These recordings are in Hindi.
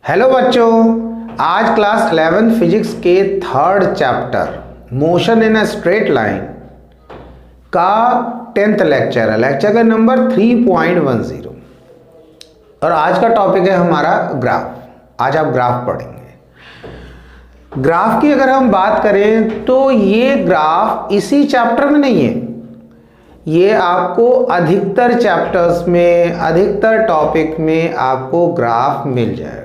हेलो बच्चों, आज क्लास 11 फिजिक्स के third chapter motion in a straight line का 10th लेक्चर है। लेक्चर का नंबर 3.10 और आज का टॉपिक है हमारा ग्राफ। आज आप ग्राफ पढ़ेंगे। ग्राफ की अगर हम बात करें तो ये ग्राफ इसी चैप्टर में नहीं है, ये आपको अधिकतर चैप्टर्स में, अधिकतर टॉपिक में आपको ग्राफ मिल जाएगा।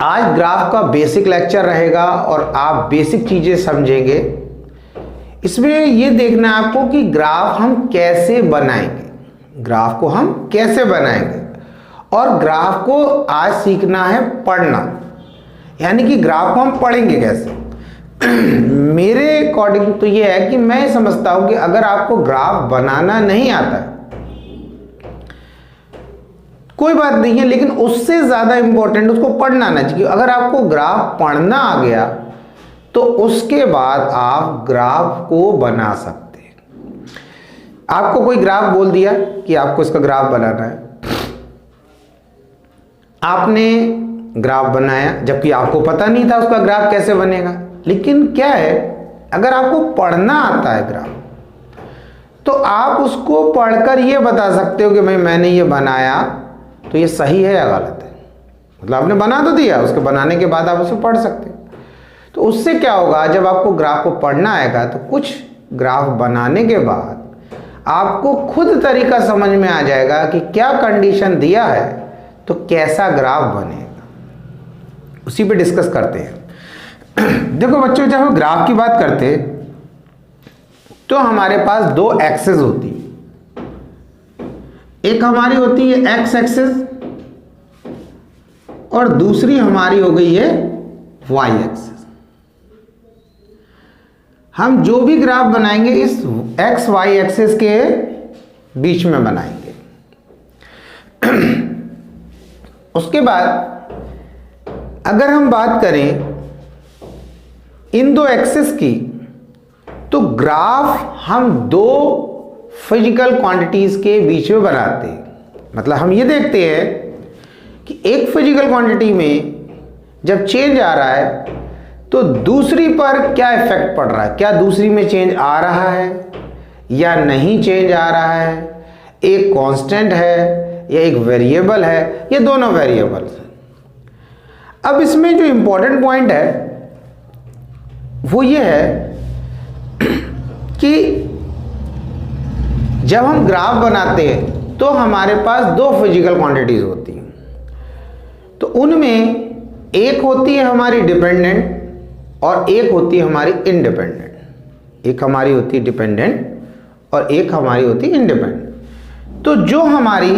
आज ग्राफ का बेसिक लेक्चर रहेगा और आप बेसिक चीजें समझेंगे। इसमें ये देखना है आपको कि ग्राफ हम कैसे बनाएंगे, ग्राफ को हम कैसे बनाएंगे, और ग्राफ को आज सीखना है पढ़ना, यानी कि ग्राफ को हम पढ़ेंगे कैसे। मेरे अकॉर्डिंग तो ये है कि मैं समझता हूं कि अगर आपको ग्राफ बनाना नहीं आता है कोई बात नहीं है, लेकिन उससे ज्यादा इंपॉर्टेंट उसको पढ़ना ना चाहिए। अगर आपको ग्राफ पढ़ना आ गया तो उसके बाद आप ग्राफ को बना सकते हैं। आपको कोई ग्राफ बोल दिया कि आपको इसका ग्राफ बनाना है, आपने ग्राफ बनाया जबकि आपको पता नहीं था उसका ग्राफ कैसे बनेगा। लेकिन क्या है, अगर आपको पढ़ना आता है ग्राफ तो आप उसको पढ़कर ये बता सकते हो कि भाई मैंने ये बनाया तो ये सही है या गलत है। मतलब आपने बना तो दिया, उसके बनाने के बाद आप उसे पढ़ सकते हो। तो उससे क्या होगा, जब आपको ग्राफ को पढ़ना आएगा तो कुछ ग्राफ बनाने के बाद आपको खुद तरीका समझ में आ जाएगा कि क्या कंडीशन दिया है तो कैसा ग्राफ बनेगा। उसी पे डिस्कस करते हैं। देखो बच्चों, जब हम ग्राफ की बात करते तो हमारे पास दो एक्सेस होती है। एक हमारी होती है एक्स एक्सेस और दूसरी हमारी हो गई है वाई एक्सेस। हम जो भी ग्राफ बनाएंगे इस एक्स वाई एक्सेस के बीच में बनाएंगे। उसके बाद अगर हम बात करें इन दो एक्सेस की तो ग्राफ हम दो फिजिकल क्वांटिटीज के बीच में बनाते हैं। मतलब हम ये देखते हैं कि एक फिजिकल क्वांटिटी में जब चेंज आ रहा है तो दूसरी पर क्या इफेक्ट पड़ रहा है, क्या दूसरी में चेंज आ रहा है या नहीं चेंज आ रहा है, एक कांस्टेंट है या एक वेरिएबल है, ये दोनों वेरिएबल्स हैं। अब इसमें जो इंपॉर्टेंट पॉइंट है वो ये है कि जब हम ग्राफ बनाते हैं तो हमारे पास दो फिजिकल क्वांटिटीज होती हैं। तो उनमें एक होती है हमारी डिपेंडेंट और एक होती है हमारी इंडिपेंडेंट। एक हमारी होती है डिपेंडेंट और एक हमारी होती है इंडिपेंडेंट। तो जो हमारी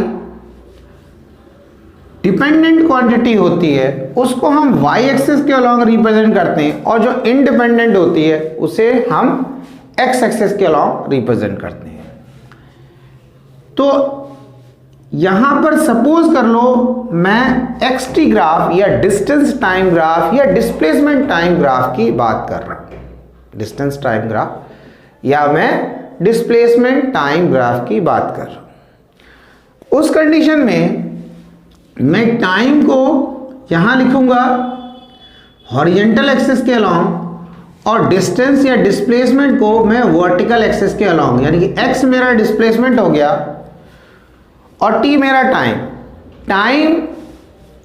डिपेंडेंट क्वांटिटी होती है उसको हम वाई एक्सिस के अलॉन्ग रिप्रेजेंट करते हैं और जो इंडिपेंडेंट होती है उसे हम एक्स एक्सिस के अलॉन्ग रिप्रेजेंट करते हैं। तो यहां पर सपोज कर लो मैं एक्स टी ग्राफ या डिस्टेंस टाइम ग्राफ या डिस्प्लेसमेंट टाइम ग्राफ की बात कर रहा हूं। डिस्टेंस टाइम ग्राफ या मैं डिस्प्लेसमेंट टाइम ग्राफ की बात कर रहा हूं। उस कंडीशन में मैं टाइम को यहां लिखूंगा हॉरिजॉन्टल एक्सिस के अलॉन्ग और डिस्टेंस या डिस्प्लेसमेंट को मैं वर्टिकल एक्सिस के अलॉन्ग, यानी कि एक्स मेरा डिस्प्लेसमेंट हो गया और टी मेरा टाइम। टाइम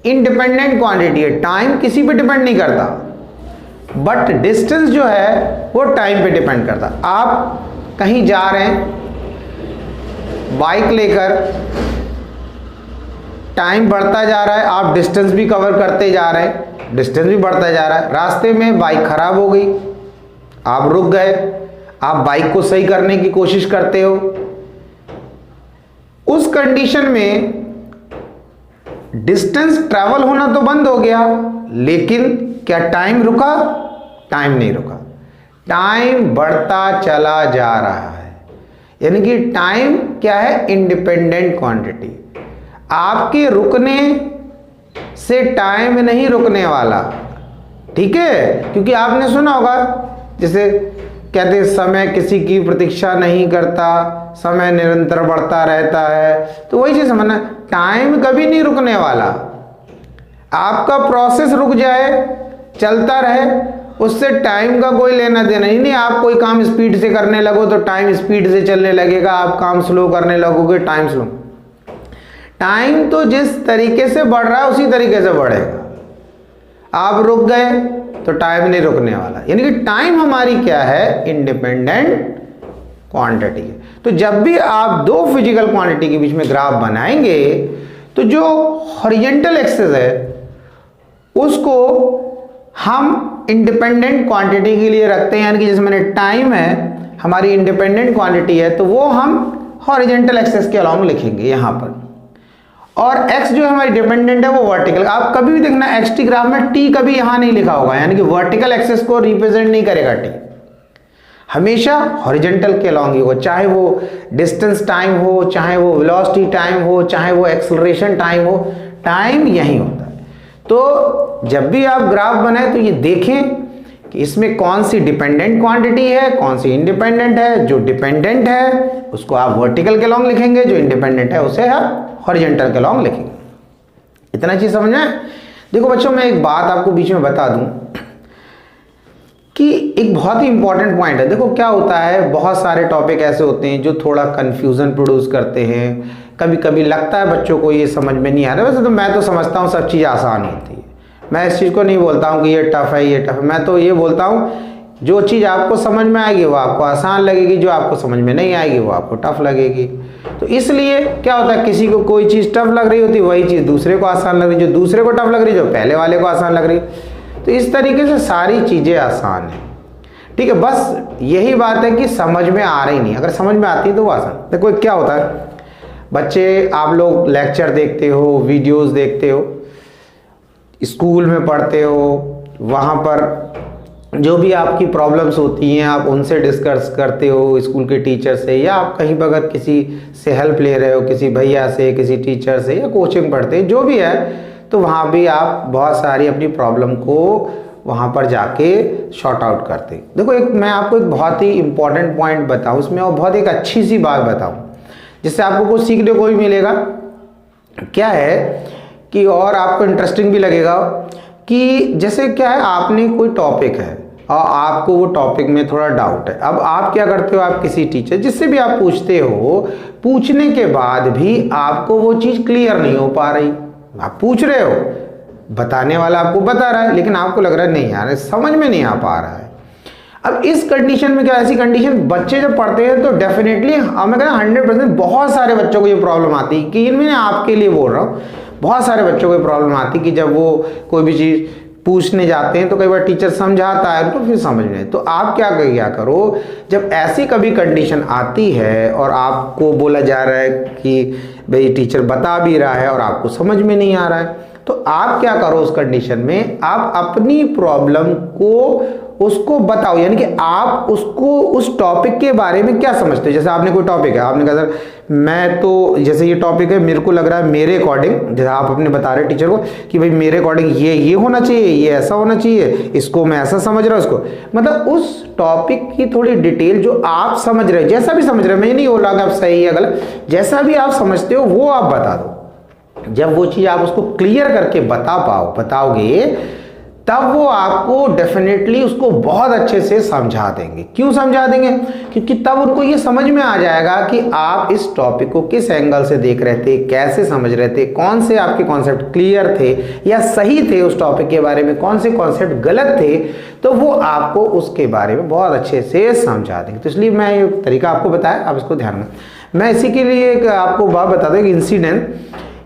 इंडिपेंडेंट क्वांटिटी है, टाइम किसी पे डिपेंड नहीं करता, बट डिस्टेंस जो है वो टाइम पे डिपेंड करता। आप कहीं जा रहे हैं बाइक लेकर, टाइम बढ़ता जा रहा है, आप डिस्टेंस भी कवर करते जा रहे हैं, डिस्टेंस भी बढ़ता जा रहा है। रास्ते में बाइक खराब हो गई, आप रुक गए, आप बाइक को सही करने की कोशिश करते हो। उस कंडीशन में डिस्टेंस ट्रैवल होना तो बंद हो गया, लेकिन क्या टाइम रुका? टाइम नहीं रुका, टाइम बढ़ता चला जा रहा है। यानी कि टाइम क्या है? Independent quantity. आपके रुकने से टाइम नहीं रुकने वाला, ठीक है? क्योंकि आपने सुना होगा जैसे कहते हैं समय किसी की प्रतीक्षा नहीं करता, समय निरंतर बढ़ता रहता है। तो वही चीज समझना, टाइम कभी नहीं रुकने वाला, आपका प्रोसेस रुक जाए, चलता रहे, उससे टाइम का कोई लेना देना ही नहीं। आप कोई काम स्पीड से करने लगो तो टाइम स्पीड से चलने लगेगा, आप काम स्लो करने लगोगे टाइम स्लो। टाइम तो जिस तरीके से बढ़ रहा है उसी तरीके से बढ़ेगा। आप रुक गए तो टाइम नहीं रुकने वाला। यानी कि टाइम हमारी क्या है, इंडिपेंडेंट क्वांटिटी है। तो जब भी आप दो फिजिकल क्वांटिटी के बीच में ग्राफ बनाएंगे तो जो हॉरिजॉन्टल एक्सिस है उसको हम इंडिपेंडेंट क्वांटिटी के लिए रखते हैं। यानी कि जैसे मैंने टाइम है हमारी इंडिपेंडेंट क्वांटिटी है तो वो हम हॉरिजॉन्टल एक्सिस के अलोंग लिखेंगे यहाँ पर, और x जो हमारी डिपेंडेंट है वो वर्टिकल। आप कभी भी देखना एक्स टी ग्राफ में t कभी यहां नहीं लिखा होगा, यानी कि वर्टिकल एक्सिस को रिप्रेजेंट नहीं करेगा t, हमेशा हॉरिजॉन्टल के अलोंग ही होगा। चाहे वो डिस्टेंस टाइम हो, चाहे वो वेलोसिटी टाइम हो, चाहे वो एक्सेलरेशन टाइम हो, टाइम यही होता है। तो जब भी आप ग्राफ बनाए तो ये देखें कि इसमें कौन सी डिपेंडेंट क्वांटिटी है, कौन सी इंडिपेंडेंट है। जो डिपेंडेंट है उसको आप वर्टिकल के अलोंग लिखेंगे, जो इंडिपेंडेंट है उसे आप हॉरिजॉन्टल के अलोंग लिखेंगे। इतना चीज समझना है। देखो बच्चों, मैं एक बात आपको बीच में बता दूं कि एक बहुत ही इंपॉर्टेंट पॉइंट है। देखो क्या होता है, बहुत सारे टॉपिक ऐसे होते हैं जो थोड़ा कंफ्यूजन प्रोड्यूस करते हैं। कभी कभी लगता है बच्चों को ये समझ में नहीं आ रहा। वैसे तो मैं तो समझता हूँ सब चीज़ आसान होती है। मैं इस चीज़ को नहीं बोलता हूँ कि ये टफ है, ये टफ है। मैं तो ये बोलता हूँ जो चीज़ आपको समझ में आएगी वो आपको आसान लगेगी, जो आपको समझ में नहीं आएगी वो आपको टफ लगेगी। तो इसलिए क्या होता है, किसी को कोई चीज़ टफ लग रही होती है, वही चीज़ दूसरे को आसान लग रही, जो दूसरे को टफ लग रही, जो पहले वाले को आसान लग रही। तो इस तरीके से सारी चीज़ें आसान है। ठीक है, बस यही बात है कि समझ में आ रही नहीं। अगर समझ में आती है तो वो आसान। देखो क्या होता है, बच्चे आप लोग लेक्चर देखते हो, वीडियोस देखते हो, स्कूल में पढ़ते हो, वहाँ पर जो भी आपकी प्रॉब्लम्स होती हैं आप उनसे डिस्कस करते हो स्कूल के टीचर से, या आप कहीं पर अगर किसी से हेल्प ले रहे हो, किसी भैया से, किसी टीचर से, या कोचिंग पढ़ते हैं, जो भी है, तो वहाँ भी आप बहुत सारी अपनी प्रॉब्लम को वहाँ पर जाके शॉर्ट आउट करते हैं। देखो मैं आपको एक बहुत ही इंपॉर्टेंट पॉइंट बताऊँ इसमें, और बहुत एक अच्छी सी बात बताऊँ जिससे आपको कुछ सीखने को भी मिलेगा। क्या है कि और आपको इंटरेस्टिंग भी लगेगा कि जैसे क्या है, आपने कोई टॉपिक है और आपको वो टॉपिक में थोड़ा डाउट है। अब आप क्या करते हो, आप किसी टीचर जिससे भी आप पूछते हो, पूछने के बाद भी आपको वो चीज़ क्लियर नहीं हो पा रही। आप पूछ रहे हो, बताने वाला आपको बता रहा है, लेकिन आपको लग रहा है नहीं यार समझ में नहीं आ पा रहा है। अब इस कंडीशन में क्या, ऐसी कंडीशन बच्चे जब पढ़ते हैं तो डेफिनेटली मैं कहता 100% बहुत सारे बच्चों को ये प्रॉब्लम आती है कि मैं आपके लिए बोल रहा हूँ, बहुत सारे बच्चों को प्रॉब्लम आती है कि जब वो कोई भी चीज़ पूछने जाते हैं तो कई बार टीचर समझाता है तो फिर समझ में। तो आप क्या करो, जब ऐसी कभी कंडीशन आती है और आपको बोला जा रहा है कि भाई टीचर बता भी रहा है और आपको समझ में नहीं आ रहा है, तो आप क्या करो उस कंडीशन में, आप अपनी प्रॉब्लम को उसको बताओ। यानी कि आप उसको उस टॉपिक के बारे में क्या समझते हो। जैसे आपने कोई टॉपिक है, आपने कहा सर मैं तो जैसे ये टॉपिक है, मेरे को लग रहा है मेरे अकॉर्डिंग, जैसे आप अपने बता रहे टीचर को कि भाई मेरे अकॉर्डिंग ये होना चाहिए, ये ऐसा होना चाहिए, इसको मैं ऐसा समझ रहा हूँ, उसको मतलब उस टॉपिक की थोड़ी डिटेल जो आप समझ रहे हो, जैसा भी समझ रहे हो, मैं नहीं बोल रहा कि आप सही या गलत, जैसा भी आप समझते हो वो आप बता दो। जब वो चीज़ आप उसको क्लियर करके बताओगे तब वो आपको डेफिनेटली उसको बहुत अच्छे से समझा देंगे। क्यों समझा देंगे, क्योंकि तब उनको ये समझ में आ जाएगा कि आप इस टॉपिक को किस एंगल से देख रहे थे, कैसे समझ रहे थे, कौन से आपके कॉन्सेप्ट क्लियर थे या सही थे, उस टॉपिक के बारे में कौन से कॉन्सेप्ट गलत थे, तो वो आपको उसके बारे में बहुत अच्छे से समझा देंगे। तो इसलिए मैं ये तरीका आपको बताया, आप इसको ध्यान में। मैं इसी के लिए एक आपको बात बता दूं, एक इंसिडेंट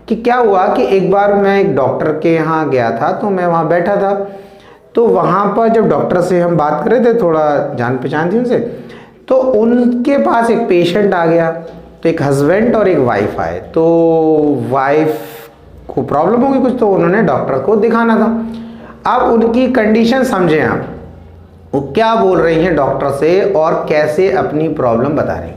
कि क्या हुआ कि एक बार मैं एक डॉक्टर के यहाँ गया था, तो मैं वहाँ बैठा था, तो वहाँ पर जब डॉक्टर से हम बात कर रहे थे, थोड़ा जान पहचान थी उनसे, तो उनके पास एक पेशेंट आ गया। तो एक हस्बैंड और एक वाइफ आए, तो वाइफ को प्रॉब्लम होगी कुछ, तो उन्होंने डॉक्टर को दिखाना था। अब उनकी कंडीशन समझें आप, वो क्या बोल रही हैं डॉक्टर से और कैसे अपनी प्रॉब्लम बता रही हैं।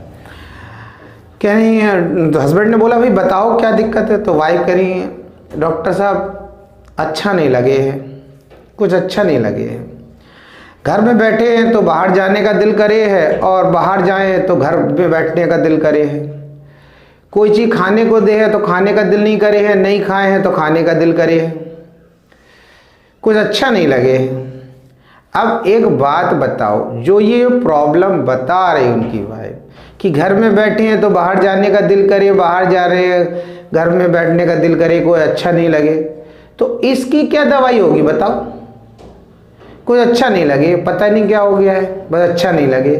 कह रही हैं, तो हस्बैंड ने बोला भाई बताओ क्या दिक्कत है, तो वाइफ कह रही है डॉक्टर साहब अच्छा नहीं लगे है, कुछ अच्छा नहीं लगे है, घर में बैठे हैं तो बाहर जाने का दिल करे है, और बाहर जाएं तो घर में बैठने का दिल करे है, कोई चीज़ खाने को दे है तो खाने का दिल नहीं करे है, नहीं खाए हैं तो खाने का दिल करे है। कुछ अच्छा नहीं लगे। अब एक बात बताओ, जो ये प्रॉब्लम बता रही उनकी वाइफ कि घर में बैठे हैं तो बाहर जाने का दिल करे, बाहर जा रहे हैं घर में बैठने का दिल करे, कोई अच्छा नहीं लगे, तो इसकी क्या दवाई होगी बताओ? कुछ अच्छा नहीं लगे, पता नहीं क्या हो गया है, बस अच्छा नहीं लगे।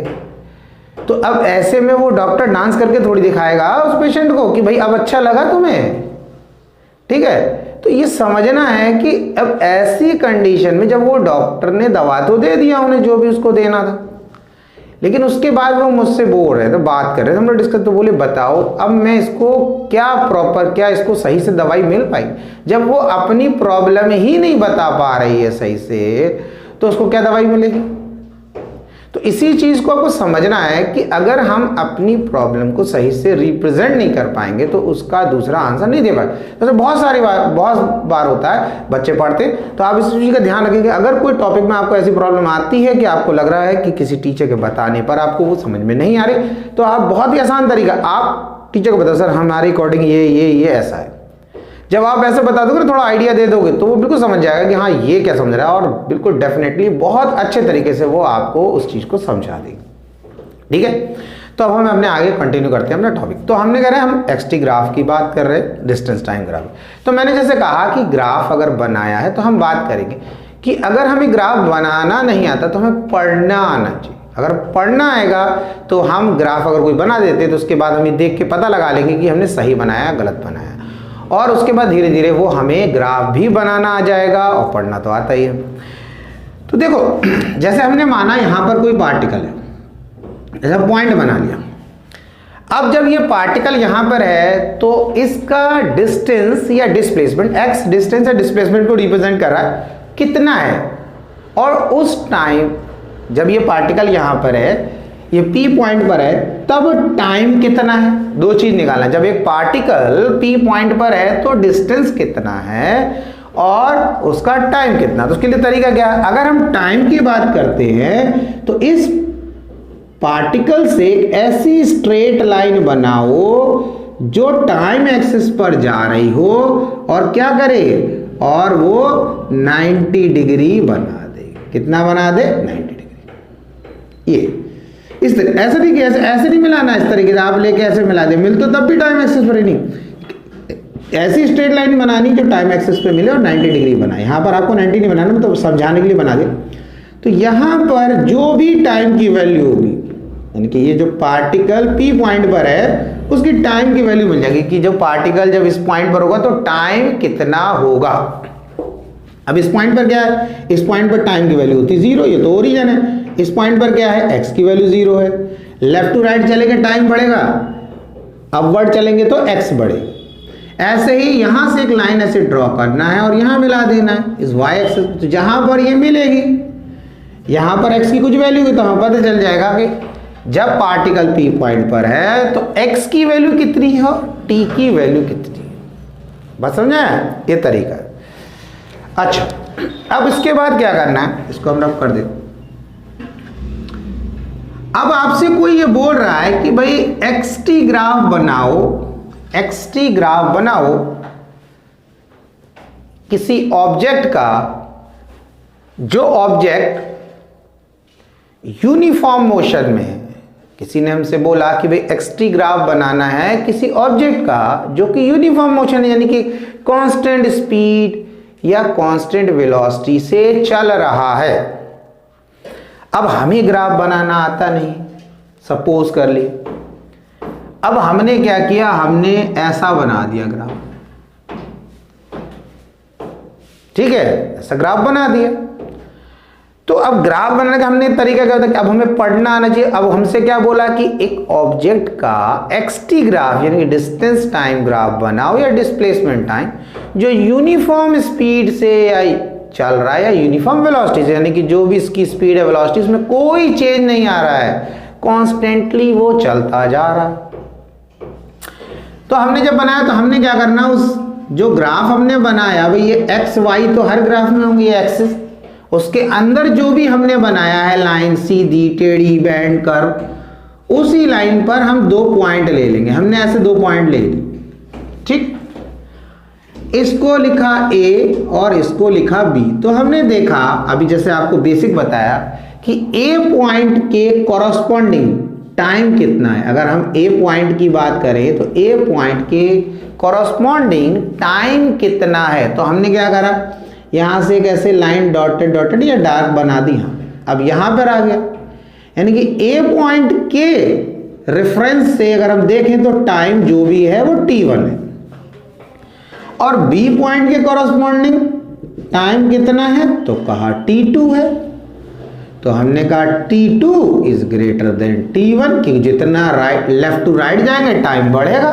तो अब ऐसे में वो डॉक्टर डांस करके थोड़ी दिखाएगा उस पेशेंट को कि भाई अब अच्छा लगा तुम्हें, ठीक है? तो ये समझना है कि अब ऐसी कंडीशन में जब वो डॉक्टर ने दवा तो दे दिया उन्हें जो भी उसको देना था, लेकिन उसके बाद वो मुझसे बोल रहे थे, बात कर रहे थे, हम लोग डिस्कस, तो बोले बताओ अब मैं इसको क्या इसको सही से दवाई मिल पाई? जब वो अपनी प्रॉब्लम ही नहीं बता पा रही है सही से, तो उसको क्या दवाई मिलेगी? तो इसी चीज को आपको समझना है कि अगर हम अपनी प्रॉब्लम को सही से रिप्रेजेंट नहीं कर पाएंगे तो उसका दूसरा आंसर नहीं दे पाएंगे। तो बहुत बार होता है बच्चे पढ़ते, तो आप इस चीज का ध्यान रखेंगे। अगर कोई टॉपिक में आपको ऐसी प्रॉब्लम आती है कि आपको लग रहा है कि किसी टीचर के बताने पर आपको वो समझ में नहीं आ रही, तो आप बहुत ही आसान तरीका, आप टीचर को बताओ सर हमारे अकॉर्डिंग ये ऐसा है। जब आप ऐसे बता दोगे, थोड़ा आइडिया दे दोगे, तो वो बिल्कुल समझ जाएगा कि हाँ ये क्या समझ रहा है, और बिल्कुल डेफिनेटली बहुत अच्छे तरीके से वो आपको उस चीज को समझा देगी, ठीक है? तो अब हम अपने आगे कंटिन्यू करते हैं अपना टॉपिक। तो हमने कह रहे हैं हम एक्सटी ग्राफ की बात कर रहे हैं, डिस्टेंस टाइम ग्राफ। तो मैंने जैसे कहा कि ग्राफ अगर बनाया है तो हम बात करेंगे कि अगर हमें ग्राफ बनाना नहीं आता तो हमें पढ़ना आना चाहिए। अगर पढ़ना आएगा तो हम ग्राफ अगर कोई बना देते तो उसके बाद हम ये देख के पता लगा लेंगे कि हमने सही बनाया गलत बनाया, और उसके बाद धीरे धीरे वो हमें ग्राफ भी बनाना आ जाएगा और पढ़ना तो आता ही है। तो देखो जैसे हमने माना यहां पर कोई पार्टिकल है, जैसा पॉइंट बना लिया। अब जब ये पार्टिकल यहां पर है तो इसका डिस्टेंस या डिस्प्लेसमेंट, एक्स डिस्टेंस या डिस्प्लेसमेंट को रिप्रेजेंट कर रहा है कितना है, और उस टाइम जब ये पार्टिकल यहां पर है, ये P पॉइंट पर है, तब टाइम कितना है। दो चीज निकालना, जब एक पार्टिकल P पॉइंट पर है तो डिस्टेंस कितना है और उसका टाइम कितना। तो उसके लिए तरीका क्या है, अगर हम टाइम की बात करते हैं तो इस पार्टिकल से एक ऐसी स्ट्रेट लाइन बनाओ जो टाइम एक्सिस पर जा रही हो और क्या करे, और वो 90 डिग्री बना दे। कितना बना दे? 90 डिग्री। ये इस तरह, ऐसे नहीं मिलाना, इस तरीके से आप लेके ऐसे मिला दे, मिल तो तब भी टाइम एक्सिस पर ही नहीं। ऐसी स्ट्रेट लाइन बनानी जो टाइम एक्सिस पे मिले और 90 डिग्री बनाए। यहाँ पर आपको 90 नहीं बनाना, मतलब समझाने के लिए बना दे। तो यहाँ पर जो भी टाइम की वैल्यू होगी, यानी कि ये जो पार्टिकल P पॉइंट पर है उसकी टाइम की वैल्यू मिल जाएगी कि जब पार्टिकल जब इस पॉइंट पर होगा तो टाइम कितना होगा। अब इस पॉइंट पर क्या है, इस पॉइंट पर टाइम की वैल्यू होती है 0, ये तो ओरिजिन है। इस पॉइंट पर क्या है, x की वैल्यू 0 है। लेफ्ट टू राइट चलेंगे टाइम बढ़ेगा, अपवर्ड चलेंगे तो x बढ़ेगा। ऐसे ही यहां से एक लाइन ऐसे ड्रॉ करना है और यहां मिला देना है इस y एक्सिस। तो जहां पर ये मिलेगी, यहां पर x की कुछ वैल्यू है तो हमें पता चल जाएगा कि जब पार्टिकल P पॉइंट पर है तो x की वैल्यू कितनी है और t की वैल्यू कितनी है। बस समझा है, ये तरीका है। अच्छा, अब इसके बाद क्या करना है, इसको हम रब कर देते। अब आपसे कोई ये बोल रहा है कि भाई एक्सटी ग्राफ बनाओ किसी ऑब्जेक्ट का, जो ऑब्जेक्ट यूनिफॉर्म मोशन में है। किसी ने हमसे बोला कि भाई एक्सटी ग्राफ बनाना है किसी ऑब्जेक्ट का जो कि यूनिफॉर्म मोशन है, यानी कि कांस्टेंट स्पीड या कांस्टेंट वेलोसिटी से चल रहा है। अब हमें ग्राफ बनाना आता नहीं, सपोज कर ली। अब हमने क्या किया, हमने ऐसा बना दिया ग्राफ, ठीक है, ऐसा ग्राफ बना दिया। तो अब ग्राफ बनाने का हमने तरीका क्या होता है कि अब हमें पढ़ना आना चाहिए। अब हमसे क्या बोला कि एक ऑब्जेक्ट का एक्सटी ग्राफ यानी कि डिस्टेंस टाइम ग्राफ बनाओ या डिस्प्लेसमेंट टाइम, जो यूनिफॉर्म स्पीड से चल रहा है या यूनिफॉर्म वेलोसिटी से, यानी कि जो भी इसकी स्पीड है वेलोसिटी उसमें कोई चेंज नहीं आ रहा है, कॉन्स्टेंटली वो चलता जा रहा है। तो हमने जब बनाया तो हमने क्या करना, उस जो ग्राफ हमने बनाया भाई ये एक्स वाई तो हर ग्राफ में होंगे, ये एक्सिस, उसके अंदर जो भी हमने बनाया है लाइन सीधी टेढ़ी बैंड कर्व, उसी लाइन पर हम 2 पॉइंट ले लेंगे। हमने ऐसे 2 पॉइंट ले लिए, ठीक। इसको लिखा A और इसको लिखा B। तो हमने देखा अभी जैसे आपको बेसिक बताया कि A पॉइंट के कॉरस्पॉन्डिंग टाइम कितना है। अगर हम A पॉइंट की बात करें तो A पॉइंट के कॉरस्पॉन्डिंग टाइम कितना है। तो हमने क्या करा, यहां से एक ऐसे लाइन डॉटेड डॉटेड या डार्क बना दी। अब यहां पर आ गया, यानी कि A पॉइंट के रेफरेंस से अगर हम देखें तो टाइम जो भी है वो T1 है, और B पॉइंट के कॉरस्पॉन्डिंग टाइम कितना है तो कहा T2 है। तो हमने कहा T2 is greater then T1, क्योंकि जितना राइट लेफ्ट टू राइट जाएंगे टाइम बढ़ेगा।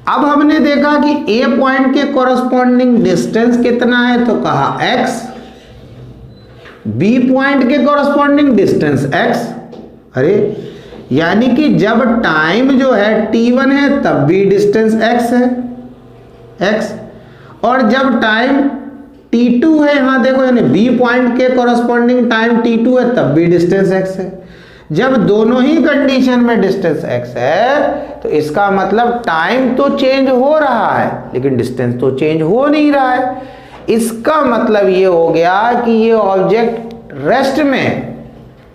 अब हमने देखा कि A पॉइंट के कॉरस्पॉन्डिंग डिस्टेंस कितना है तो कहा x, B पॉइंट के कॉरस्पॉन्डिंग डिस्टेंस x। अरे यानी कि जब टाइम जो है T1 है तब भी डिस्टेंस x है x, और जब टाइम T2 है, यहां देखो यानी B पॉइंट के कॉरस्पॉन्डिंग टाइम T2 है तब भी डिस्टेंस x है। जब दोनों ही कंडीशन में डिस्टेंस x है तो इसका मतलब टाइम तो चेंज हो रहा है लेकिन डिस्टेंस तो चेंज हो नहीं रहा है। इसका मतलब ये हो गया कि ये ऑब्जेक्ट रेस्ट में,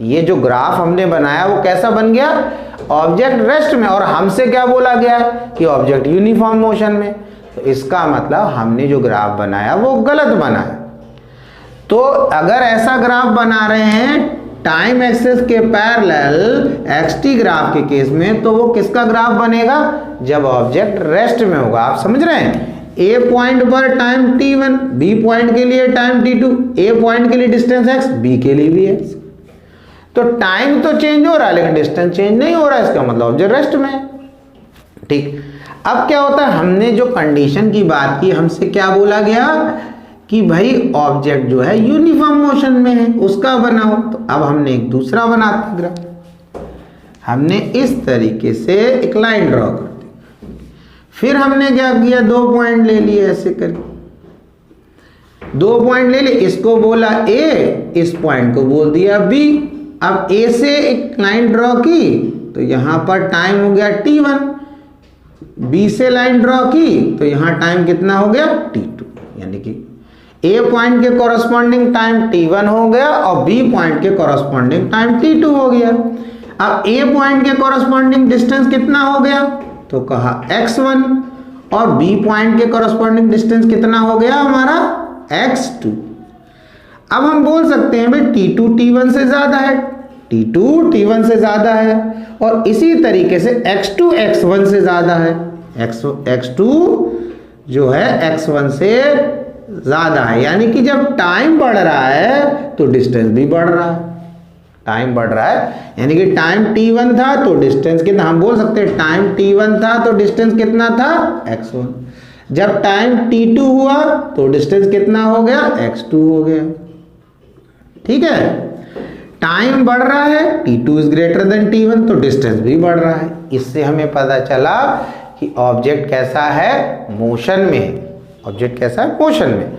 ये जो ग्राफ हमने बनाया वो कैसा बन गया, ऑब्जेक्ट रेस्ट में, और हमसे क्या बोला गया है कि ऑब्जेक्ट यूनिफॉर्म मोशन में। तो इसका मतलब हमने जो ग्राफ बनाया वो गलत बना है। तो अगर ऐसा ग्राफ बना रहे हैं टाइम एक्सेस के पैरेलल एक्सटी ग्राफ के केस में, तो वो किसका ग्राफ बनेगा, जब ऑब्जेक्ट रेस्ट में होगा। आप समझ रहे हैं, A पॉइंट पर टाइम T1, B पॉइंट के लिए टाइम T2, A पॉइंट के लिए डिस्टेंस x, B के लिए भी x। तो टाइम तो चेंज हो रहा है लेकिन डिस्टेंस चेंज नहीं हो रहा है, इसका मतलब ऑब्जेक्ट रेस्ट में है। ठीक, अब क्या होता है, हमने जो कंडीशन की बात की, हमसे क्या बोला गया कि भाई ऑब्जेक्ट जो है यूनिफॉर्म मोशन में है, उसका बनाओ। तो अब हमने एक दूसरा बनाते ग्राफ, हमने इस तरीके से एक लाइन ड्रॉ कर दी। फिर हमने क्या किया, 2 पॉइंट ले लिए, ऐसे करके 2 पॉइंट ले लिए, इसको बोला A, इस पॉइंट को बोल दिया B। अब A से एक लाइन ड्रॉ की तो यहां पर टाइम हो गया T1, B से लाइन ड्रॉ की तो यहां टाइम कितना हो गया T2, यानी कि A पॉइंट के कॉरस्पॉन्डिंग टाइम T1 हो गया और B पॉइंट के कॉरस्पॉन्डिंग टाइम T2 हो गया। अब A पॉइंट के कॉरस्पॉन्डिंग डिस्टेंस कितना हो गया तो कहा x1, और B पॉइंट के कॉरस्पॉन्डिंग डिस्टेंस कितना हो गया हमारा x2। अब हम बोल सकते हैं भाई T2 T1 से ज्यादा है, T2 T1 से ज्यादा है, और इसी तरीके से x2 x1 से ज्यादा है, x2 जो है x1 से ज्यादा है। यानी कि जब टाइम बढ़ रहा है तो डिस्टेंस भी बढ़ रहा है, टाइम बढ़ रहा है, यानी कि टाइम T1 था तो डिस्टेंस कितना, हम बोल सकते हैं टाइम T1 था तो डिस्टेंस कितना था x1, जब टाइम T2 हुआ तो डिस्टेंस कितना हो गया x2 हो गया। ठीक है, टाइम बढ़ रहा है, T2 is greater then T1 तो डिस्टेंस भी बढ़ रहा है। इससे हमें पता चला कि ऑब्जेक्ट कैसा है, मोशन में है। ऑब्जेक्ट कैसा है, मोशन में।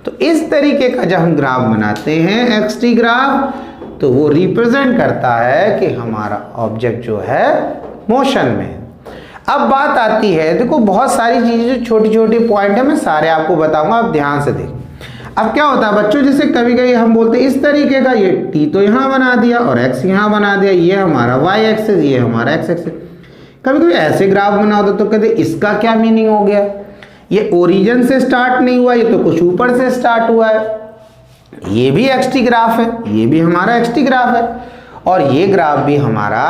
तो इस तरीके का जब हम ग्राफ बनाते हैं एक्सटी ग्राफ, तो वो रिप्रेजेंट करता है कि हमारा ऑब्जेक्ट जो है मोशन में है। अब बात आती है, देखो बहुत सारी चीजें जो छोटी छोटी पॉइंट है मैं सारे आपको बताऊंगा, आप ध्यान से देखें। अब क्या होता है बच्चों, जैसे कभी कभी हम बोलते हैं इस तरीके का, ये t तो यहां बना दिया और x यहां बना दिया, ये हमारा y एक्सिस, ये हमारा x एक्सिस। कभी कभी ऐसे ग्राफ बना होता तो कहते इसका क्या मीनिंग हो गया, ये ओरिजिन से स्टार्ट नहीं हुआ, ये तो कुछ ऊपर से स्टार्ट हुआ है। ये भी एक्सटी ग्राफ है, ये भी हमारा एक्सटी ग्राफ है, और ये ग्राफ भी हमारा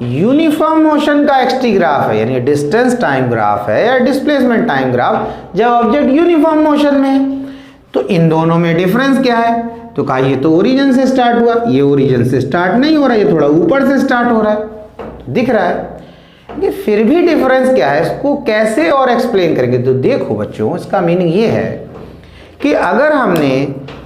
यूनिफॉर्म मोशन का एक्सटी ग्राफ है, यानी डिस्टेंस टाइम ग्राफ है या डिस्प्लेसमेंट टाइम ग्राफ जब ऑब्जेक्ट यूनिफॉर्म मोशन में है। तो इन दोनों में डिफरेंस क्या है, तो कहा ये तो ओरिजिन से स्टार्ट हुआ, ये ओरिजिन से स्टार्ट नहीं हो रहा, ये थोड़ा ऊपर से स्टार्ट हो रहा है, दिख रहा है। ये फिर भी डिफरेंस क्या है, इसको कैसे और एक्सप्लेन करेंगे। तो देखो बच्चों, इसका मीनिंग ये है कि अगर हमने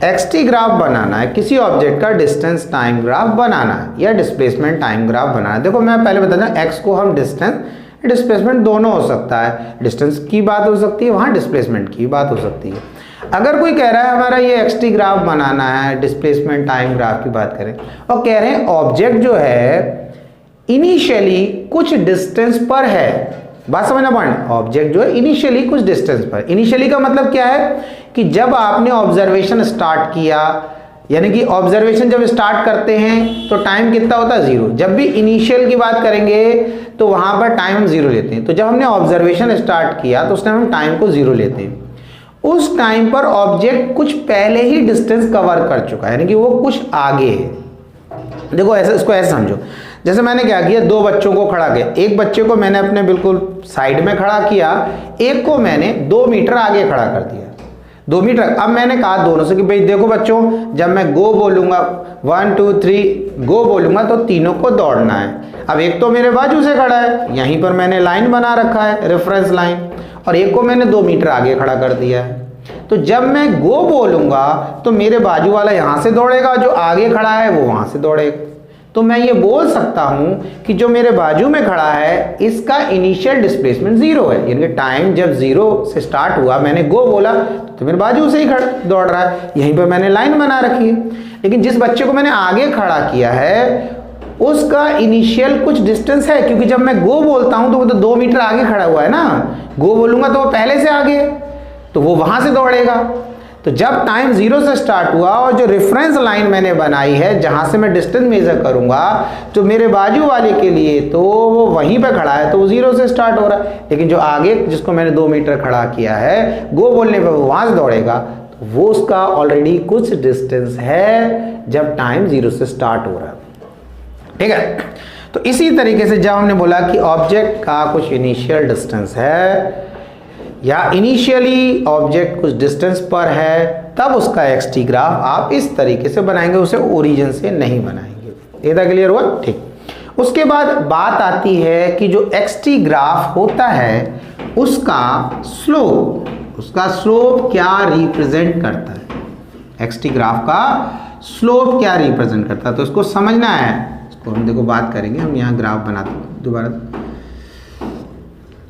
एक्सटी ग्राफ बनाना है, किसी ऑब्जेक्ट का डिस्टेंस टाइम ग्राफ बनाना है या डिस्प्लेसमेंट टाइम ग्राफ बनाना है, देखो मैं पहले बता दूं, एक्स को हम डिस्टेंस डिस्प्लेसमेंट दोनों हो सकता है, डिस्टेंस की बात हो सकती है, वहां डिस्प्लेसमेंट की बात हो सकती है। अगर कोई कह रहा है हमारा ये एक्सटी ग्राफ बनाना है, डिस्प्लेसमेंट टाइम ग्राफ की बात करें, और कह रहे हैं ऑब्जेक्ट जो है इनिशियली कुछ डिस्टेंस पर है, बात समझना पॉइंट। ऑब्जेक्ट जो है इनिशियली कुछ डिस्टेंस पर, इनिशियली का मतलब क्या है कि जब आपने ऑब्जर्वेशन स्टार्ट किया, यानी कि ऑब्जर्वेशन जब स्टार्ट करते हैं तो टाइम कितना होता है 0। जब भी इनिशियल की बात करेंगे तो वहां पर टाइम 0 लेते हैं। तो जब हमने ऑब्जर्वेशन स्टार्ट किया तो उस टाइम हम टाइम को 0 लेते हैं। उस टाइम पर ऑब्जेक्ट कुछ पहले ही डिस्टेंस कवर कर चुका है, यानी कि वो कुछ आगे है। देखो ऐसे, इसको ऐसे समझो, जैसे मैंने क्या किया, दो बच्चों को खड़ा किया। एक बच्चे को मैंने अपने बिल्कुल साइड में खड़ा किया, एक को मैंने 2 मीटर आगे खड़ा कर दिया, 2 मीटर। अब मैंने कहा दोनों से कि भाई देखो बच्चों, जब मैं गो बोलूंगा 1 2 3 गो बोलूंगा तो तीनों को दौड़ना है। अब एक तो मेरे बाजू से खड़ा है, यहीं पर मैंने लाइन बना रखा है, रेफरेंस लाइन, और एक को मैंने 2 मीटर आगे खड़ा कर दिया है। तो जब मैं गो बोलूंगा तो मेरे बाजू वाला यहां से दौड़ेगा, जो आगे खड़ा है वो वहां से दौड़ेगा। तो मैं ये बोल सकता हूं कि जो मेरे बाजू में खड़ा है इसका इनिशियल डिस्प्लेसमेंट 0 है, यानी कि टाइम जब 0 से स्टार्ट हुआ, मैंने गो बोला तो मेरे बाजू से ही दौड़ रहा है, यहीं पर मैंने लाइन बना रखी है। लेकिन जिस बच्चे को मैंने आगे खड़ा किया है उसका इनिशियल कुछ डिस्टेंस है, क्योंकि जब मैं गो बोलता हूं तो वो तो 2 मीटर आगे खड़ा हुआ है ना। गो बोलूंगा तो वो पहले से आगे है, तो वो वहां से दौड़ेगा। तो जब टाइम 0 से स्टार्ट हुआ और जो रेफरेंस लाइन मैंने बनाई है जहां से मैं डिस्टेंस मेजर करूंगा, तो मेरे बाजू वाले के लिए तो वो वहीं पे खड़ा है तो वो 0 से स्टार्ट हो रहा है। लेकिन जो आगे जिसको मैंने 2 मीटर खड़ा किया है, गो बोलने पे वो वहां से दौड़ेगा, तो वो उसका ऑलरेडी कुछ डिस्टेंस है जब टाइम 0 से स्टार्ट हो रहा है। ठीक है, तो इसी तरीके से जब हमने बोला कि ऑब्जेक्ट का कुछ इनिशियल डिस्टेंस है या इनिशियली ऑब्जेक्ट कुछ डिस्टेंस पर है, तब उसका एक्सटी ग्राफ आप इस तरीके से बनाएंगे, उसे ओरिजिन से नहीं बनाएंगे। ये था क्लियर हुआ? ठीक। उसके बाद बात आती है कि जो एक्सटी ग्राफ होता है उसका स्लोप क्या रिप्रेजेंट करता है। एक्सटी ग्राफ का स्लोप क्या रिप्रेजेंट करता है, तो इसको समझना है। इसको हम देखो बात करेंगे, हम यहाँ ग्राफ बनाते हैं दोबारा।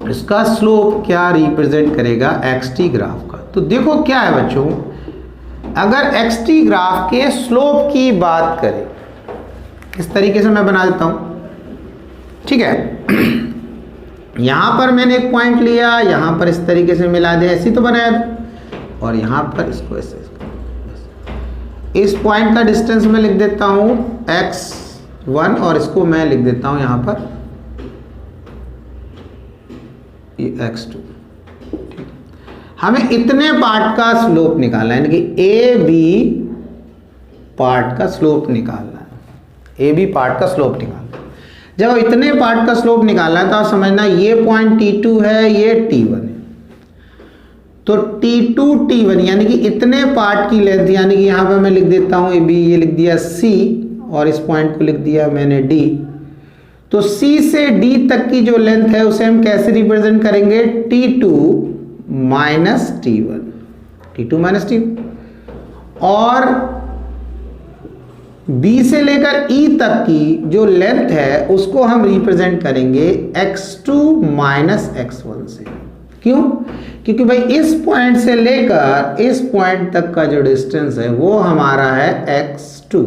इसका स्लोप क्या रिप्रेजेंट करेगा एक्सटी ग्राफ का। तो देखो क्या है बच्चों, अगर एक्सटी ग्राफ के स्लोप की बात करें, इस तरीके से मैं बना देता हूं। ठीक है, यहां पर मैंने एक पॉइंट लिया, यहां पर इस तरीके से मिला दिया, ऐसी तो बनाया, और यहां पर इसको ऐसे, इस पॉइंट का डिस्टेंस मैं लिख देता हूं x1 और इसको मैं लिख देता हूं यहां पर x2। हमें इतने पार्ट का स्लोप निकालना है, यानी कि ए बी पार्ट का स्लोप निकालना है, ए बी पार्ट का स्लोप निकालना है। जब इतने पार्ट का स्लोप निकालना है तो आप समझना ये पॉइंट T2 है, ये T1 है, तो T2 T1 यानी कि इतने पार्ट की लेंथ, यानी कि यहां पे मैं लिख देता हूं ए बी, ये लिख दिया C और इस पॉइंट को लिख दिया मैंने D। तो C से D तक की जो लेंथ है उसे हम कैसे रिप्रेजेंट करेंगे, T2 minus T1, T2 minus T1। और B से लेकर E तक की जो लेंथ है उसको हम रिप्रेजेंट करेंगे x2 माइनस x1 से। क्यों? क्योंकि भाई इस पॉइंट से लेकर इस पॉइंट तक का जो डिस्टेंस है वो हमारा है x2,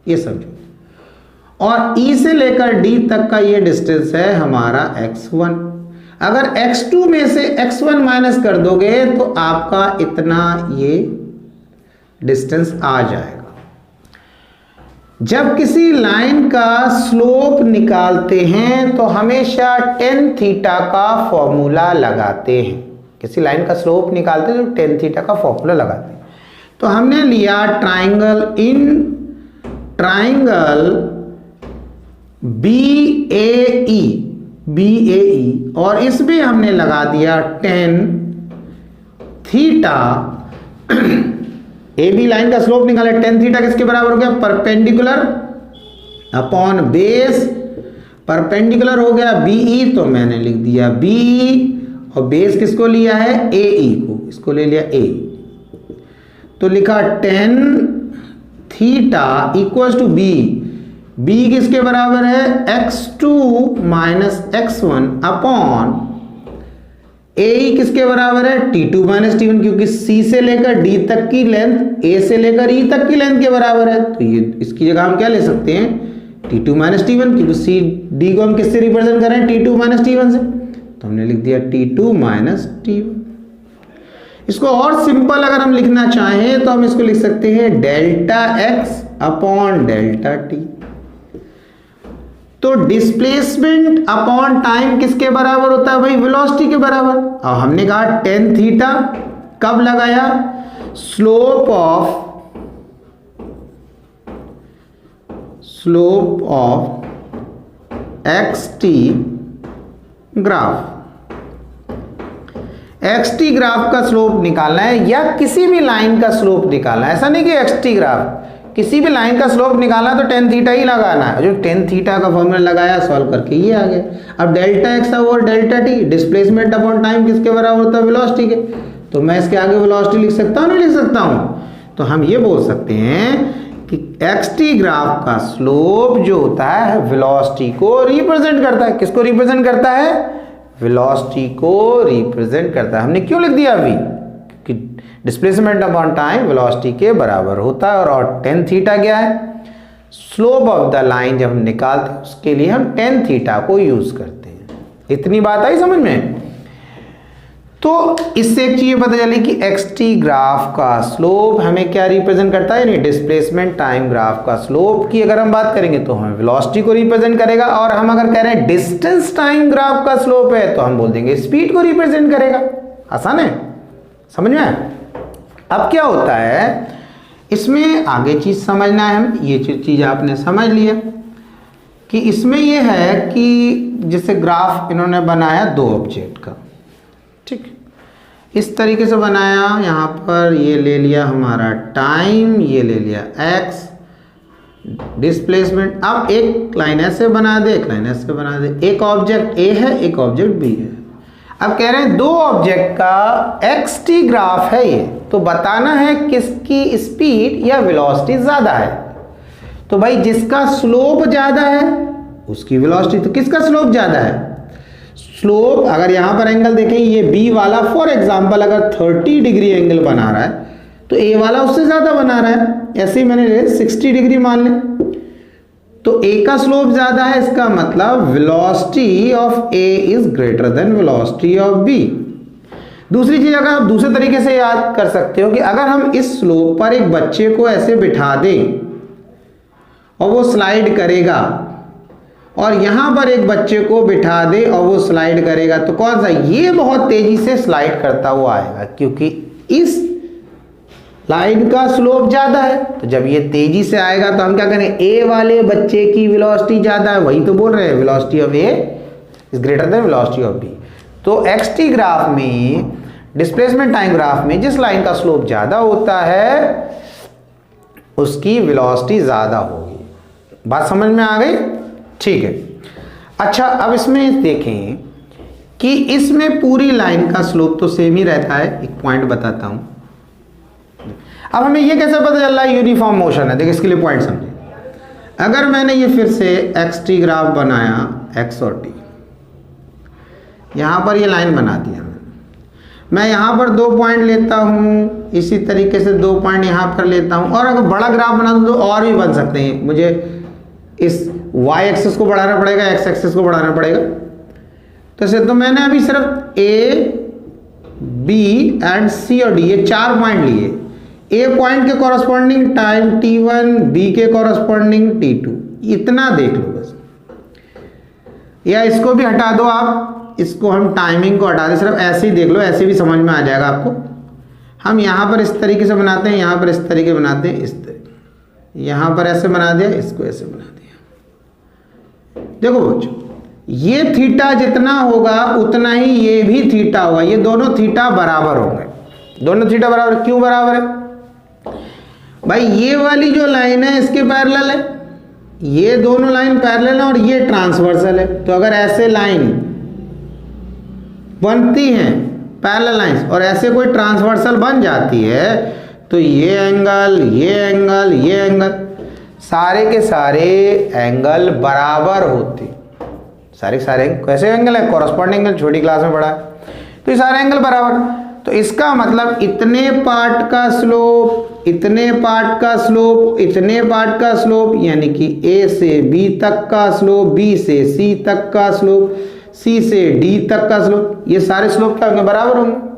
ये समझो, और E से लेकर D तक का ये डिस्टेंस है हमारा x1। अगर x2 में से x1 माइनस कर दोगे तो आपका इतना ये डिस्टेंस आ जाएगा। जब किसी लाइन का स्लोप निकालते हैं तो हमेशा tan थीटा का फॉर्मूला लगाते हैं। किसी लाइन का स्लोप निकालते हैं तो tan थीटा का फॉर्मूला लगाते हैं। तो हमने लिया ट्राइंगल BAE और इसमें हमने लगा दिया tan theta. A B line का स्लोप निकाला, tan थीटा किसके बराबर हो गया, परपेंडिकुलर अपॉन बेस, परपेंडिकुलर हो गया BE, तो मैंने लिख दिया B, और बेस किसको लिया है, AE को, इसको ले लिया A, तो लिखा tan theta equal to B किसके बराबर है, x2 minus x1 upon AE किसके बराबर है, T2 माइनस T1, क्योंकि C से लेकर D तक की लेंथ A से लेकर E तक की लेंथ के बराबर है। तो ये इसकी जगह हम क्या ले सकते हैं, T2 माइनस T1, क्योंकि D को हम किससे रिप्रेजेंट कर रहे हैं, T2 माइनस T1 से। तो हमने लिख दिया T2 माइनस T1। इसको और सिंपल अगर हम लिखना चाहें तो हम इसको लिख सकते हैं delta x upon delta T. तो डिस्प्लेसमेंट अपॉन टाइम किसके बराबर होता है भाई? वेलोसिटी के बराबर। अब हमने कहा tan थीटा कब लगाया? Slope of xt graph. xt graph का स्लोप निकालना है या किसी भी लाइन का स्लोप निकालना है। ऐसा नहीं कि xt ग्राफ, किसी भी लाइन का स्लोप निकालना तो tan थीटा ही लगाना है। जो tan थीटा का फॉर्मूला लगाया सॉल्व करके ये आ गया। अब डेल्टा एक्स और delta T displacement upon time किसके बराबर होता है? वेलोसिटी के। तो मैं इसके आगे वेलोसिटी लिख सकता हूँ नहीं लिख सकता हूँ? तो हम ये बोल सकते हैं कि xt ग्राफ का स्लोप जो होता है वेलोसिटी को रिप्रेजेंट करता है। किसको रिप्रेजेंट करता है? वेलोसिटी को रिप्रेजेंट करता है। हमने क्यों लिख दिया अभी? कि डिस्प्लेसमेंट अपॉन टाइम वेलोसिटी के बराबर होता है। और tan थीटा क्या है? स्लोप ऑफ द लाइन जब हम निकालते हैं उसके लिए हम tan थीटा को यूज करते हैं। इतनी बात आई समझ में? तो इससे एक चीज पता चली कि xt ग्राफ का स्लोप हमें क्या रिप्रेजेंट करता है? यानी डिस्प्लेसमेंट टाइम ग्राफ का स्लोप की अगर हम बात करेंगे तो हमें वेलोसिटी को रिप्रेजेंट करेगा। और हम अगर कह रहे हैं डिस्टेंस टाइम ग्राफ का स्लोप है तो हम बोल देंगे स्पीड को रिप्रेजेंट करेगा। आसान है, समझ में? अब क्या होता है इसमें, आगे चीज समझना है हम। ये चीज आपने समझ लिया कि इसमें ये है कि जैसे ग्राफ इन्होंने बनाया दो ऑब्जेक्ट का, ठीक, इस तरीके से बनाया। यहाँ पर ये ले लिया हमारा टाइम, ये ले लिया x, डिस्प्लेसमेंट। अब एक लाइन ऐसे बना दे, एक लाइन ऐसे बना दे। एक ऑब्जेक्ट A है, एक ऑब्जेक्ट B है। अब कह रहे हैं दो ऑब्जेक्ट का xt ग्राफ है ये, तो बताना है किसकी स्पीड या वेलोसिटी ज्यादा है। तो भाई जिसका स्लोप ज्यादा है उसकी वेलोसिटी। तो किसका स्लोप ज्यादा है? स्लोप, अगर यहां पर एंगल देखें ये B वाला फॉर एग्जांपल अगर 30 डिग्री एंगल बना रहा है तो A वाला उससे ज्यादा बना रहा है। ऐसे ही मैंने 60 डिग्री मान लें तो A का स्लोप ज्यादा है, इसका मतलब velocity of A is greater than velocity of B। दूसरी चीज अगर आप दूसरे तरीके से याद कर सकते हो कि अगर हम इस स्लोप पर एक बच्चे को ऐसे बिठा दें और वो स्लाइड करेगा और यहां पर एक बच्चे को बिठा दे और वो स्लाइड करेगा तो कौन सा? ये बहुत तेजी से स्लाइड करता हुआ आएगा क्योंकि इस लाइन का स्लोप ज्यादा है। तो जब ये तेजी से आएगा तो हम क्या करें? ए वाले बच्चे की वेलोसिटी ज्यादा है, वही तो बोल रहे हैं velocity of A is greater than velocity of B. तो xt ग्राफ में, डिस्प्लेसमेंट टाइम ग्राफ में जिस लाइन का स्लोप ज्यादा होता है उसकी वेलोसिटी ज्यादा होगी। बात समझ में आ गई? ठीक है। अच्छा, अब इसमें देखें कि इसमें पूरी लाइन का स्लोप तो सेम ही रहता है। एक पॉइंट बताता हूं। अब हमें ये कैसे पता चल रहा है यूनिफॉर्म मोशन है? देखिए इसके लिए पॉइंट समझे। अगर मैंने ये फिर से xt ग्राफ बनाया x और t, यहां पर ये लाइन बना दिया मैं यहां पर 2 पॉइंट लेता हूं, इसी तरीके से 2 पॉइंट यहां पर लेता हूं। और अगर बड़ा ग्राफ बना दूं तो और भी बन सकते हैं। मुझे इस y एक्सिस को बढ़ाना पड़ेगा, x एक्सिस को बढ़ाना पड़ेगा। तो मैंने अभी सिर्फ A, B एंड C और D ये 4 पॉइंट लिए। A पॉइंट के कॉरस्पॉन्डिंग टाइम T1, B के कॉरस्पॉन्डिंग T2, इतना देख लो बस। या इसको भी हटा दो आप, इसको हम टाइमिंग को हटा दें, सिर्फ ऐसे ही देख लो, ऐसे भी समझ में आ जाएगा आपको। हम यहाँ पर इस तरीके से बनाते हैं, यहाँ पर इस तरीके बनाते हैं, इस तरीके, यहाँ पर ऐसे बना दिया, इसको ऐसे बना दिया। देखो बच्चों, ये थीटा जितना होगा उतना ही ये भी थीटा होगा। ये दोनों थीटा बराबर होंगे। दोनों थीटा बराबर क्यों बराबर है भाई? ये वाली जो लाइन है इसके पैरेलल है, ये दोनों लाइन पैरेलल है और ये ट्रांसवर्सल है। तो अगर ऐसे लाइन बनती हैं पैरेलल लाइंस और ऐसे कोई ट्रांसवर्सल बन जाती है तो ये एंगल, ये एंगल, ये एंगल, सारे के सारे एंगल बराबर होते। सारे के सारे कैसे एंगल है? कॉरस्पॉन्डिंग एंगल छोटी क्लास में पढ़ा है। तो ये सारे एंगल बराबर। तो इसका मतलब इतने पार्ट का स्लोप, इतने पार्ट का स्लोप, इतने पार्ट का स्लोप, यानी कि A से B तक का स्लोप, B से C तक का स्लोप, सी से डी तक का स्लोप, ये सारे स्लोप क्या होंगे, बराबर होंगे।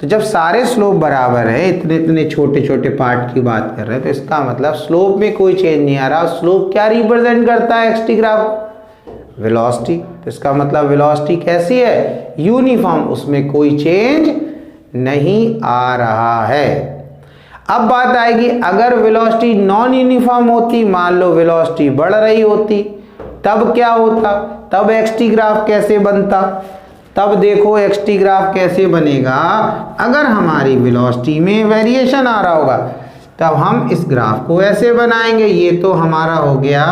तो जब सारे स्लोप बराबर है, इतने इतने छोटे छोटे पार्ट की बात कर रहे हैं, तो इसका मतलब स्लोप में कोई चेंज नहीं आ रहा। स्लोप क्या रिप्रेजेंट करता है एक्स टी ग्राफ, वेलोसिटी। तो इसका मतलब वेलोसिटी कैसी है, यूनिफॉर्म, उसमें कोई चेंज नहीं आ रहा है। अब बात आएगी, अगर वेलोसिटी नॉन यूनिफॉर्म होती, मान लो वेलोसिटी बढ़ रही होती, तब क्या होता, तब एक्स टी ग्राफ कैसे बनता। तब देखो एक्स टी ग्राफ कैसे बनेगा, अगर हमारी वेलोसिटी में वेरिएशन आ रहा होगा तब हम इस ग्राफ को ऐसे बनाएंगे। ये तो हमारा हो गया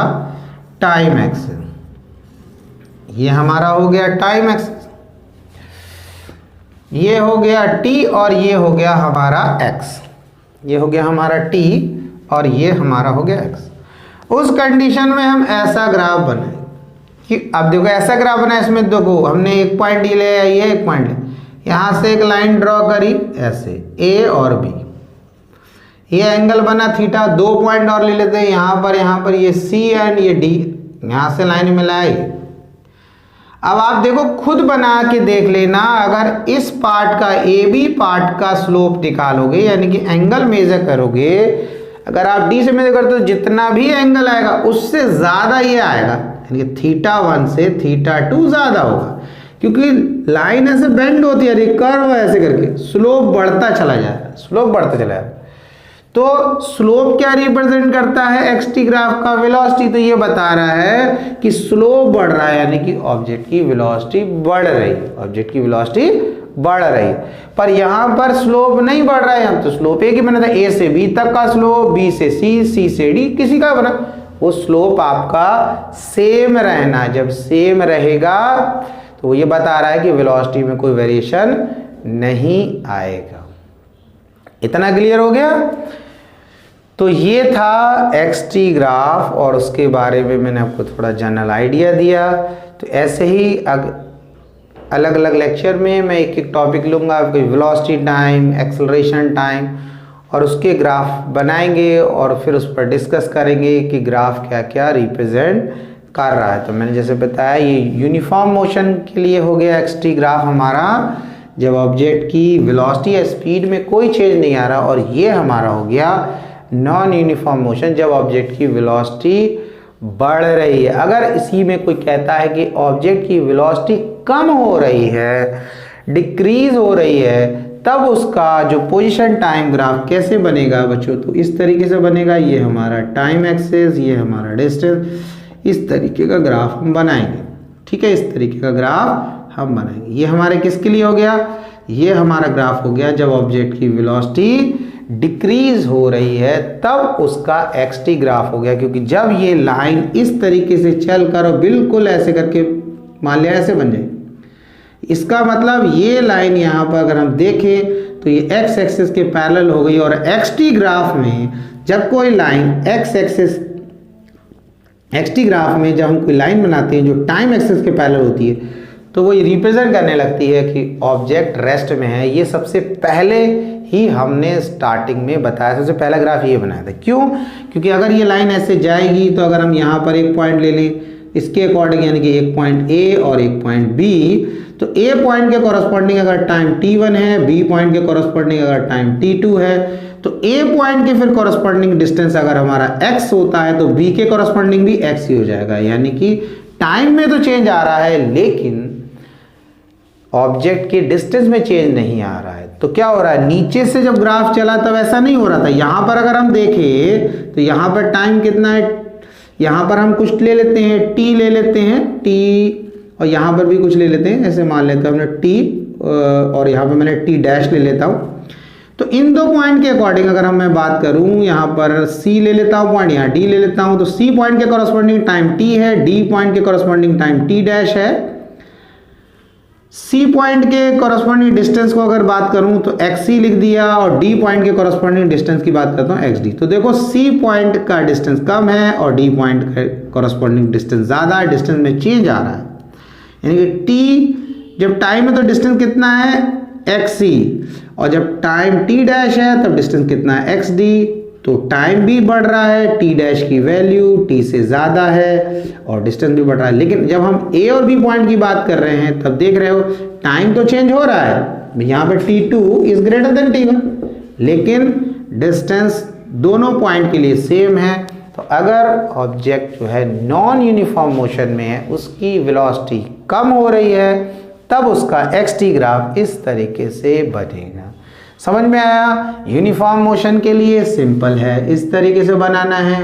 टाइम एक्स, ये हमारा हो गया टाइम एक्स, ये हो गया टी और ये हो गया हमारा एक्स, ये हो गया हमारा टी और ये हमारा हो गया एक्स। उस कंडीशन में हम ऐसा ग्राफ बनाए कि अब देखो ऐसा ग्राफ बना, इसमें देखो हमने एक पॉइंट ये ले, ये एक पॉइंट ले, यहां से एक लाइन ड्रॉ करी ऐसे ए और बी, ये एंगल बना थीटा। 2 पॉइंट और ले लेते हैं, यहाँ पर ये सी एंड ये डी, यहां से लाइन मिलाई। अब आप देखो खुद बना के देख लेना, अगर इस पार्ट का ए बी पार्ट का स्लोप निकालोगे यानी कि एंगल मेजर करोगे, अगर आप डी से मेजर करते हो जितना भी एंगल आएगा उससे ज्यादा ये आएगा, यानी कि थीटा 1 से थीटा 2 ज्यादा होगा, क्योंकि लाइन ऐसे बेंड होती है, कर्व ऐसे करके स्लोप बढ़ता चला जाए, स्लोप बढ़ता चला जाए। तो स्लोप क्या रिप्रेजेंट करता है एक्स टी ग्राफ का, वेलोसिटी। तो ये बता रहा है कि स्लोप बढ़ रहा है, यानी कि ऑब्जेक्ट की वेलोसिटी बढ़ रही है, ऑब्जेक्ट की वेलोसिटी बढ़ रही है। पर यहाँ पर स्लोप नहीं बढ़ रहा है, हम तो स्लोप एक ही बना था, ए से बी तक का स्लोप, बी से सी, सी से डी, किसी का बना, वो स्लोप आपका सेम रहना। जब सेम रहेगा तो ये बता रहा है कि वेलोसिटी में कोई वेरिएशन नहीं आएगा। इतना क्लियर हो गया। तो ये था एक्स टी ग्राफ और उसके बारे में मैंने आपको थोड़ा जनरल आइडिया दिया। तो ऐसे ही अलग अलग लेक्चर में मैं एक एक टॉपिक लूँगा, आपको वेलोसिटी टाइम, एक्सेलरेशन टाइम, और उसके ग्राफ बनाएंगे और फिर उस पर डिस्कस करेंगे कि ग्राफ क्या क्या रिप्रेजेंट कर रहा है। तो मैंने जैसे बताया ये यूनिफॉर्म मोशन के लिए हो गया एक्स टी ग्राफ हमारा, जब ऑब्जेक्ट की वेलोसिटी या स्पीड में कोई चेंज नहीं आ रहा, और ये हमारा हो गया नॉन यूनिफॉर्म मोशन, जब ऑब्जेक्ट की वेलोसिटी बढ़ रही है। अगर इसी में कोई कहता है कि ऑब्जेक्ट की वेलोसिटी कम हो रही है, डिक्रीज हो रही है, तब उसका जो पोजीशन टाइम ग्राफ कैसे बनेगा बच्चों, तो इस तरीके से बनेगा। ये हमारा टाइम एक्सिस, ये हमारा डिस्टेंस, इस तरीके का ग्राफ हम बनाएंगे। ठीक है, इस तरीके का ग्राफ हम बनाएंगे। ये हमारे किसके लिए हो गया, ये हमारा ग्राफ हो गया जब ऑब्जेक्ट की वेलोसिटी डिक्रीज हो रही है, तब उसका एक्स टी ग्राफ हो गया। क्योंकि जब ये लाइन इस तरीके से चल कर और बिल्कुल ऐसे करके मान लिया ऐसे बन जाए, इसका मतलब ये लाइन यहाँ पर अगर हम देखें तो ये एक्स एक्सिस के पैरेलल हो गई। और एक्स टी ग्राफ में जब कोई लाइन एक्स टी ग्राफ में जब हम कोई लाइन बनाते हैं जो टाइम एक्सिस के पैरेलल होती है, तो वो रिप्रेजेंट करने लगती है कि ऑब्जेक्ट रेस्ट में है। ये सबसे पहले ही हमने स्टार्टिंग में बताया, सबसे पहला ग्राफ ये बनाया था। क्यों? क्योंकि अगर ये लाइन ऐसे जाएगी तो अगर हम यहाँ पर एक पॉइंट ले लें इसके अकॉर्डिंग, यानी कि एक पॉइंट ए और एक पॉइंट बी, तो ए पॉइंट के कॉरस्पॉन्डिंग अगर टाइम t1 है, बी पॉइंट के कॉरस्पॉन्डिंग अगर टाइम t2 है, तो ए पॉइंट के फिर कॉरस्पॉन्डिंग डिस्टेंस अगर हमारा x होता है तो बी के कॉरस्पॉन्डिंग भी x ही हो जाएगा। यानी कि टाइम में तो चेंज आ रहा है लेकिन ऑब्जेक्ट के डिस्टेंस में चेंज नहीं आ रहा है। तो क्या हो रहा है, नीचे से जब ग्राफ चला तब ऐसा नहीं हो रहा था। यहाँ पर अगर हम देखें तो यहाँ पर टाइम कितना है, यहाँ पर हम कुछ ले लेते हैं t ले लेते हैं t, और यहाँ पर भी कुछ ले लेते हैं, ऐसे मान लेते हैं हमने t और यहाँ पर मैंने t डैश ले लेता हूँ। तो इन दो पॉइंट के अकॉर्डिंग अगर मैं बात करूँ, यहाँ पर c ले लेता हूँ पॉइंट, यहाँ d ले लेता हूँ, तो c पॉइंट के कॉरस्पॉन्डिंग टाइम t है, d पॉइंट के कॉरस्पॉन्डिंग टाइम t डैश है। C पॉइंट के कॉरस्पॉन्डिंग डिस्टेंस को अगर बात करूं तो xc लिख दिया, और D पॉइंट के कॉरस्पॉन्डिंग डिस्टेंस की बात करता हूं xd। तो देखो C पॉइंट का डिस्टेंस कम है और D पॉइंट का कॉरस्पॉन्डिंग डिस्टेंस ज़्यादा है, डिस्टेंस में चेंज आ रहा है। यानी कि t जब टाइम है तो डिस्टेंस कितना है xc, और जब टाइम t डैश है तब डिस्टेंस कितना है xd। तो टाइम भी बढ़ रहा है, टी डैश की वैल्यू टी से ज़्यादा है और डिस्टेंस भी बढ़ रहा है। लेकिन जब हम ए और बी पॉइंट की बात कर रहे हैं तब देख रहे हो टाइम तो चेंज हो रहा है, यहाँ पे T2 is greater then T1, लेकिन डिस्टेंस दोनों पॉइंट के लिए सेम है। तो अगर ऑब्जेक्ट जो है नॉन यूनिफॉर्म मोशन में है, उसकी वेलोसिटी कम हो रही है, तब उसका xt ग्राफ इस तरीके से बनेगा। समझ में आया? यूनिफॉर्म मोशन के लिए सिंपल है, इस तरीके से बनाना है।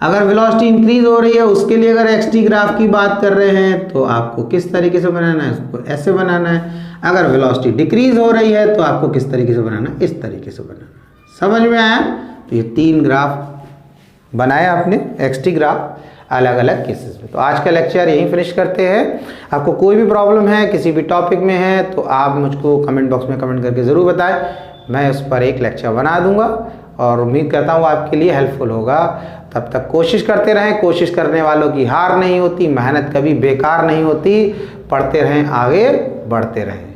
अगर वेलोसिटी इंक्रीज हो रही है उसके लिए अगर xt ग्राफ की बात कर रहे हैं तो आपको किस तरीके से बनाना है, उसको ऐसे बनाना है। अगर वेलोसिटी डिक्रीज हो रही है तो आपको किस तरीके से बनाना है, इस तरीके से बनाना है। समझ में आया? तो ये 3 ग्राफ बनाया आपने, xt ग्राफ अलग अलग केसेस में। तो आज का लेक्चर यहीं फिनिश करते हैं। आपको कोई भी प्रॉब्लम है, किसी भी टॉपिक में है, तो आप मुझको कमेंट बॉक्स में कमेंट करके ज़रूर बताएं, मैं उस पर एक लेक्चर बना दूंगा और उम्मीद करता हूँ आपके लिए हेल्पफुल होगा। तब तक कोशिश करते रहें, कोशिश करने वालों की हार नहीं होती, मेहनत कभी बेकार नहीं होती, पढ़ते रहें, आगे बढ़ते रहें।